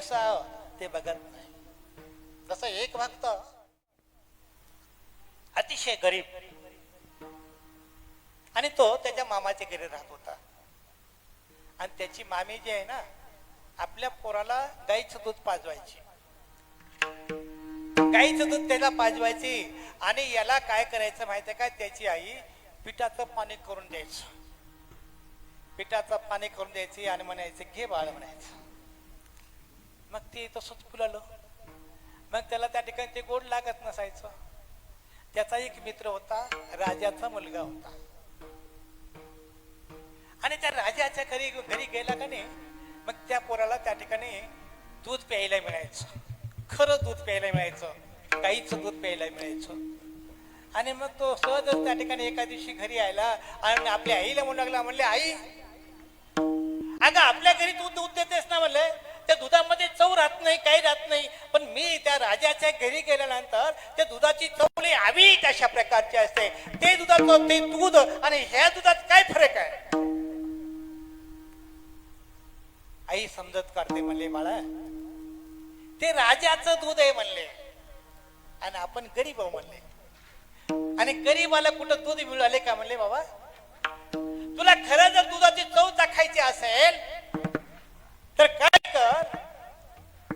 कसं ते बघत नाही. जसं एक भक्त अतिशय गरीब आणि तो त्याच्या मामाच्या घरी राहत होता. आणि त्याची मामी जी आहे ना, आपल्या पोराला गाईचं दूध पाजवायची. गाईचं दूध त्याला पाजवायची. आणि याला काय करायचं माहितीये का, त्याची आई पिठाचं पाणी करून द्यायचं. पिठाचं पाणी करून द्यायची आणि म्हणायचं घे बाळ म्हणायचं. मग ते तसंच फुलालं. मग त्याला त्या ठिकाणी ते गोड लागत नसायचं. त्याचा एक मित्र होता, राजाचा मुलगा होता. आणि त्या राजाच्या घरी गेला का नाही, मग त्या पोराला त्या ठिकाणी दूध प्यायला मिळायचं. खरं दूध प्यायला मिळायचं, गाईचं दूध प्यायला मिळायचं. आणि मग तो सहजच त्या ठिकाणी एका दिवशी घरी आला आणि आपल्या आईला म्हणू लागला, म्हणले आई अगं आपल्या घरी तू दूध देतेस ना, म्हणले त्या दुधामध्ये चव राहत नाही, काही राहत नाही, पण मी त्या राजाच्या घरी गेल्यानंतर त्या दुधाची चव लई आवीट अशा प्रकारची असते. ते दुधाचं ते दूध आणि ह्या दुधात काय फरक आहे. आई समजत काढते, म्हणले बाळा ते राजाचं दूध आहे म्हणले, आणि आपण गरीब आहो म्हणले. आणि गरीबाला कुठं दूध मिळाले का म्हणले, बाबा तुला खरं जर दुधाची चव चाखायची असेल तर काय कर,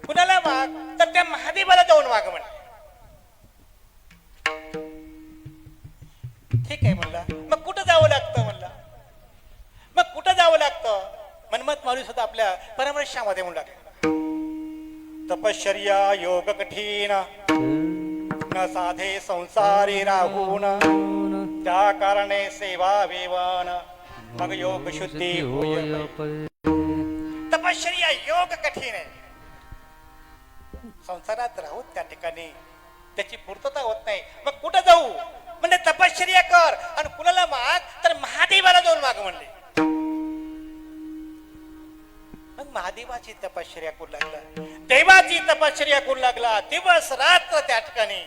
कुणाला माग तर त्या महादेवाला जाऊन माग म्हणले. ठीक आहे म्हणला. मग कुठं जावं लागतं म्हणला. मग कुठं जावं लागतं, मनमत माणूस होता आपल्या परमेश्वरामध्ये म्हणू लागला. तपश्चर्या योग कठीण न साधे संसारी राहून, त्या कारणे सेवा वेवन मग योग शुद्धी होय. तपश्चर्या योग कठीण आहे. संसारात राहून त्या ठिकाणी त्याची पूर्तता होत नाही. मग कुठं जाऊ म्हणजे तपश्चर्या कर. आणि कुणाला माग तर महादेवाला जाऊन माग म्हणले. मग महादेवाची तपश्चर्या करू लागला, देवाची तपश्चर्या करू लागला. दिवस रात्र त्या ठिकाणी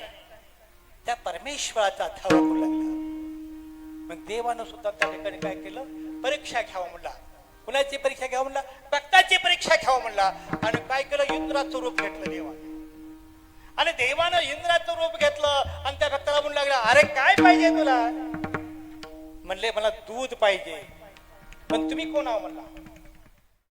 त्या परमेश्वराचा धावा करू लागला. मग देवानं सुद्धा त्या ठिकाणी काय केलं, परीक्षा घ्यावं म्हणला. कुणाची परीक्षा घ्यावं म्हणला, भक्ताची परीक्षा घ्यावं म्हणला. आणि काय केलं, इंद्राचं रूप घेतलं देवाने. आणि देवानं इंद्राचं रूप घेतलं आणि त्या भक्ताला म्हणू लागला, अरे काय पाहिजे तुला. म्हणले मला दूध पाहिजे. पण तुम्ही कोण आहो म्हणला.